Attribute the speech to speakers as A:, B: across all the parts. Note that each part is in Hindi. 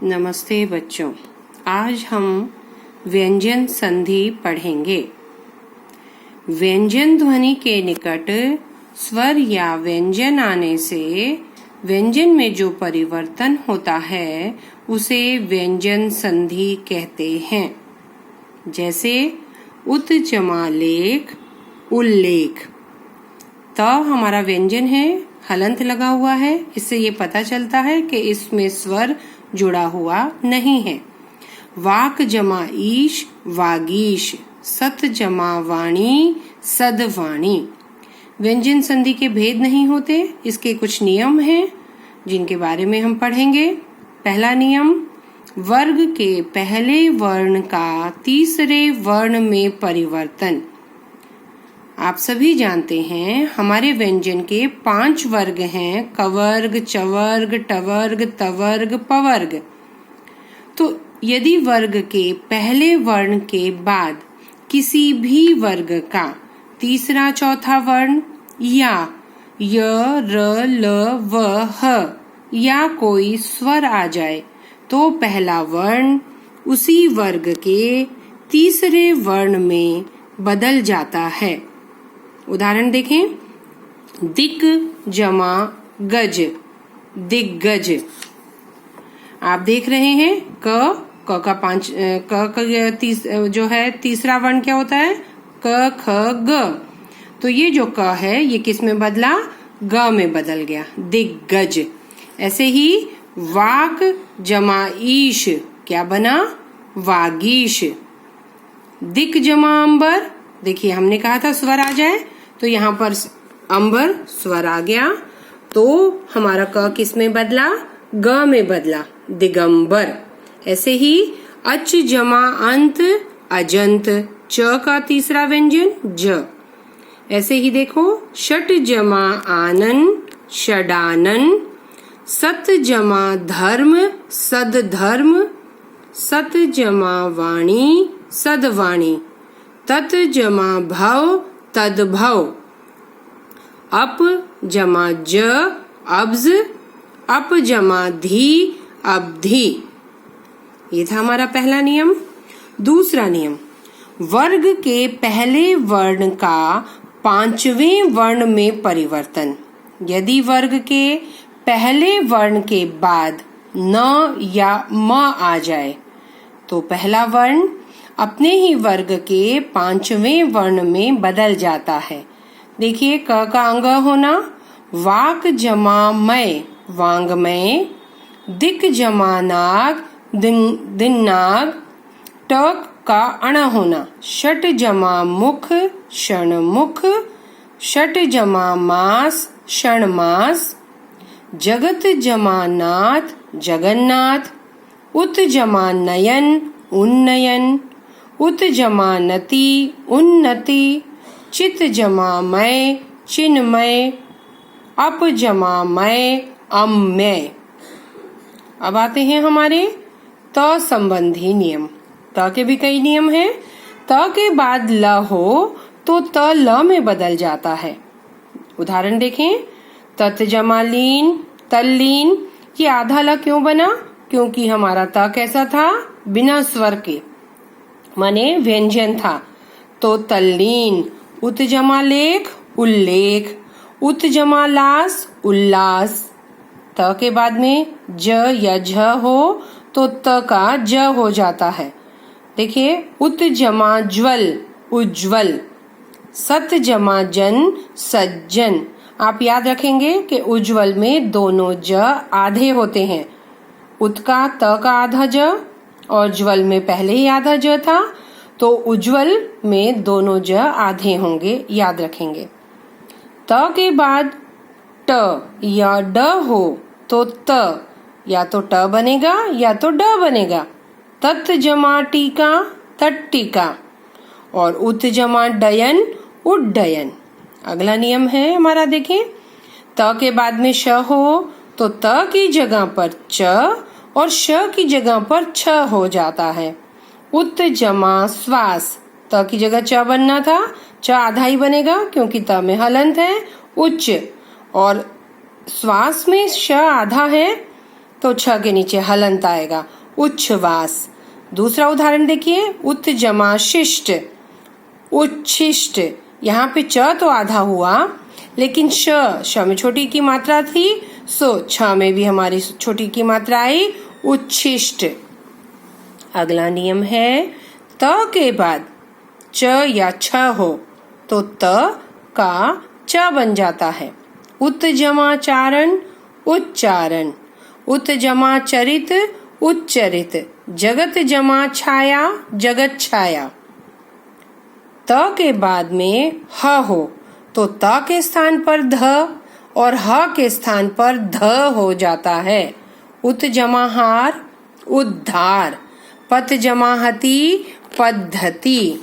A: नमस्ते बच्चों, आज हम व्यंजन संधि पढ़ेंगे। व्यंजन ध्वनि के निकट स्वर या व्यंजन आने से व्यंजन में जो परिवर्तन होता है उसे व्यंजन संधि कहते हैं। जैसे उत जमा लेख, उल्लेख। त हमारा व्यंजन है, हलंत लगा हुआ है, इससे ये पता चलता है कि इसमें स्वर जुड़ा हुआ नहीं है। वाक जमा ईश, वागीश। सत जमा वाणी, सदवाणी। व्यंजन संधि के भेद नहीं होते, इसके कुछ नियम हैं जिनके बारे में हम पढ़ेंगे। पहला नियम, वर्ग के पहले वर्ण का तीसरे वर्ण में परिवर्तन। आप सभी जानते हैं हमारे व्यंजन के 5 वर्ग हैं, कवर्ग, चवर्ग, टवर्ग, तवर्ग, पवर्ग। तो यदि वर्ग के पहले वर्ण के बाद किसी भी वर्ग का तीसरा चौथा वर्ण या य, र, ल, व, ह या कोई स्वर आ जाए तो पहला वर्ण उसी वर्ग के तीसरे वर्ण में बदल जाता है। उदाहरण देखें, दिक जमा गज, दिग्गज। आप देख रहे हैं जो है तीसरा वर्ण क्या होता है, क, ख, ग। तो ये जो क है ये किस में बदला, ग में बदल गया, दिग्गज। ऐसे ही वाक जमा ईश क्या बना, वागीश। दिक जमा अंबर, देखिए हमने कहा था स्वर आ जाए तो यहाँ पर अंबर स्वर आ गया, तो हमारा क किस में बदला, ग में बदला, दिगंबर। ऐसे ही अच जमा अंत, अजंत। च का तीसरा व्यंजन ज। ऐसे ही देखो, षट जमा आनन, षडानन। सत जमा धर्म, सदधर्म। सत जमा वाणी, सदवाणी। तत जमा भव, तदभव। अप जमा ज, अब्ज। अप जमा धी, अबधी। ये था हमारा पहला नियम। दूसरा नियम, वर्ग के पहले वर्ण का 5वें वर्ण में परिवर्तन। यदि वर्ग के पहले वर्ण के बाद न या म आ जाए तो पहला वर्ण अपने ही वर्ग के 5वें वर्ण में बदल जाता है। देखिए, क का अंग होना, वाक जमा मय, वांगमय। दिक जमा नाग, दिन्नाग। ट का अण होना, षट जमा मुख, षणमुख। षट जमा मास, षणमास। जगत जमा नाथ, जगन्नाथ। उत जमा नयन, उन्नयन। उत जमा नति, उन्नति। चित जमा मय, चिन्मय। अप जमा मय, अम्मय। अब आते हैं हमारे त संबंधी नियम। त के भी कई नियम हैं। त के बाद ल हो तो त ल में बदल जाता है। उदाहरण देखें, तत जमा लीन, तल्लीन। ये आधा ल क्यों बना, क्योंकि हमारा त कैसा था, बिना स्वर के, माने व्यंजन था, तो तल्लीन। उत जमा लेख, उल्लेख। उत जमा लास, उल्लास। त के बाद में ज या झ हो तो त का ज हो जाता है। देखिए, उत जमा ज्वल, उज्ज्वल। सत जमा जन, सज्जन। आप याद रखेंगे कि उज्ज्वल में दोनों ज आधे होते हैं। उत का त का आधा ज और ज्वल में पहले ही आधा ज था, तो उज्ज्वल में दोनों ज आधे होंगे, याद रखेंगे। त के बाद ट या ड हो तो त या तो ट बनेगा या तो ड बनेगा। तत जमा टीका, तट्टिका। और उत जमा डयन, उड्डयन। अगला नियम है हमारा, देखें, त के बाद में श हो तो त की जगह पर च और श की जगह पर छ हो जाता है। उत जमा श्वास, त की जगह च बनना था, च आधा ही बनेगा क्योंकि त में हलंत है, उच्च। और श्वास में श आधा है तो छ के नीचे हलंत आएगा, उच्छ्वास। दूसरा उदाहरण देखिए, उत जमा शिष्ट, उच्छिष्ट। यहाँ पे च तो आधा हुआ, लेकिन श में छोटी की मात्रा थी, सो छ में भी हमारी छोटी की मात्रा आई, उच्छिष्ट। अगला नियम है, त के बाद च या छ हो तो त का च बन जाता है। उत जमा चारण, उच्चारण। उत जमा चरित, उच्चरित। जगत जमा छाया, जगत छाया। त के बाद में ह हो तो त के स्थान पर ध और ह के स्थान पर ध हो जाता है। उत जमा हार, उद्धार। पत जमा हति, पद्धति।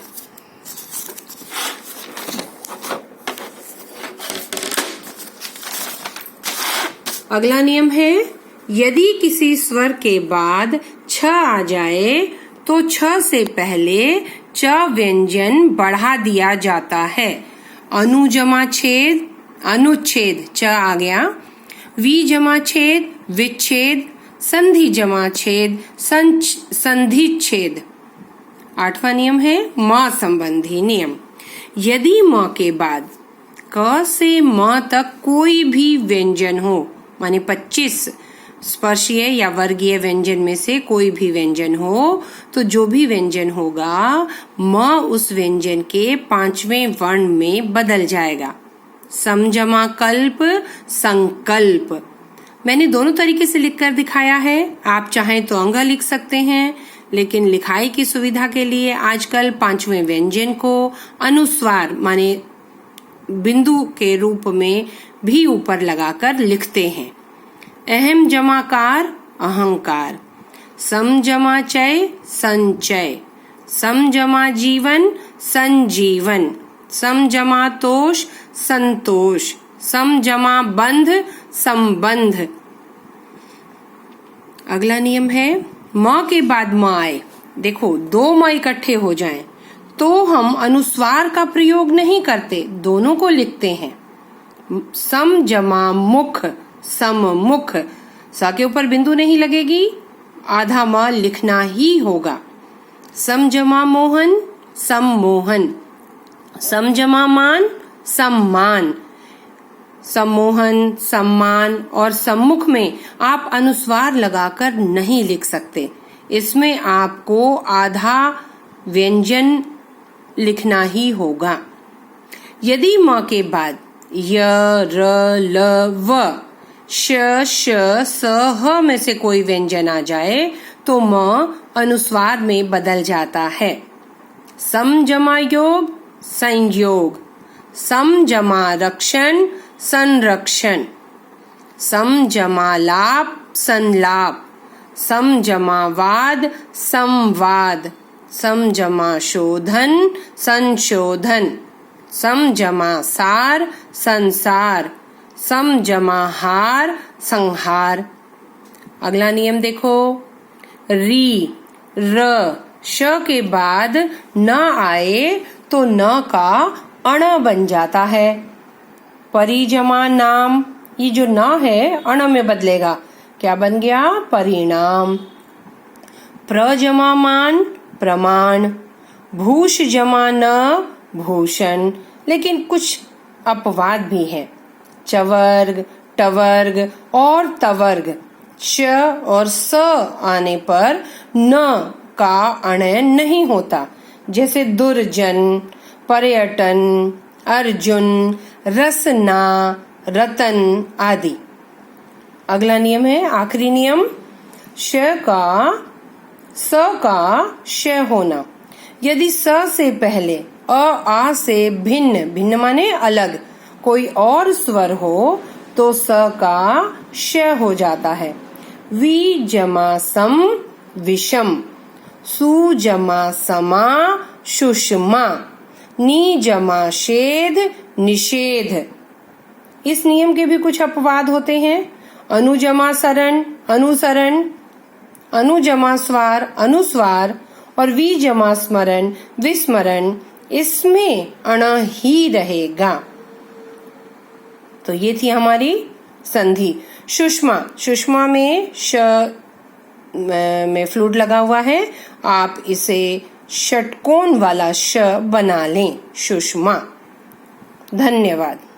A: अगला नियम है, यदि किसी स्वर के बाद छ आ जाए तो छ से पहले च व्यंजन बढ़ा दिया जाता है। अनु जमा छेद, अनुच्छेद, च आ गया। वी जमा छेद, विच्छेद। संधि जमा छेद, संधिच्छेद। 8वां नियम है, म संबंधी नियम। यदि म के बाद क से म तक कोई भी व्यंजन हो, माने 25 स्पर्शीय या वर्गीय व्यंजन में से कोई भी व्यंजन हो, तो जो भी व्यंजन होगा म उस व्यंजन के 5वें वर्ण में बदल जाएगा। सम जमा कल्प, संकल्प। मैंने दोनों तरीके से लिखकर दिखाया है, आप चाहें तो अंग लिख सकते हैं, लेकिन लिखाई की सुविधा के लिए आजकल 5वें व्यंजन को अनुस्वार माने बिंदु के रूप में भी ऊपर लगाकर लिखते हैं। अहम जमाकार, अहंकार। सम जमा चय, संचय। सम जमा जीवन, संजीवन। सम जमा तोष, संतोष। सम जमा बंध, संबंध। अगला नियम है, म के बाद म आए, देखो 2 म इकट्ठे हो जाएं तो हम अनुस्वार का प्रयोग नहीं करते, दोनों को लिखते हैं। सम जमा मुख, सम्मुख। स के ऊपर बिंदु नहीं लगेगी, आधा म लिखना ही होगा। सम जमा मोहन, सम्मोहन। सम जमा मान, सम्मान। सम्मोहन, सम्मान और सम्मुख में आप अनुस्वार लगाकर नहीं लिख सकते, इसमें आपको आधा व्यंजन लिखना ही होगा। यदि म के बाद य, र, ल, व, श, श, स, ह में से कोई व्यंजन आ जाए तो म अनुस्वार में बदल जाता है। सम जमा योग, संयोग। सम जमा रक्षण, संरक्षण। सम जमा लाभ, संलाप। सम जमा वाद, संवाद। सम जमा शोधन, संशोधन। सम जमा सार, संसार। सम जमा हार, संहार। अगला नियम देखो, री, र, श के बाद न आए तो न का अण बन जाता है। परि जमा नाम, ये जो न है अण में बदलेगा, क्या बन गया, परिणाम। प्र जमा मान, प्रमाण। भूष जमा न, भूषण। लेकिन कुछ अपवाद भी है, चवर्ग, टवर्ग और तवर्ग। श और स आने पर न का अण नहीं होता, जैसे दुर्जन, पर्यटन, अर्जुन, रसना, रतन आदि। अगला नियम है, आखिरी नियम, श का स का श होना। यदि स से पहले आ से भिन्न, भिन्न माने अलग, कोई और स्वर हो तो स का श हो जाता है। वी जमा सम, विषम। सु जमा समा, सुषमा। नी जमा शेद, निषेध। इस नियम के भी कुछ अपवाद होते हैं। अनुजमा सरण, अनुसरण। अनुजमा स्वार, अनुस्वार। और वी जमा स्मरण, विस्मरण। इसमें अण ही रहेगा। तो ये थी हमारी संधि। सुषमा, सुषमा में श में फ्लूट लगा हुआ है, आप इसे षटकोण वाला श बना लें, सुषमा। धन्यवाद।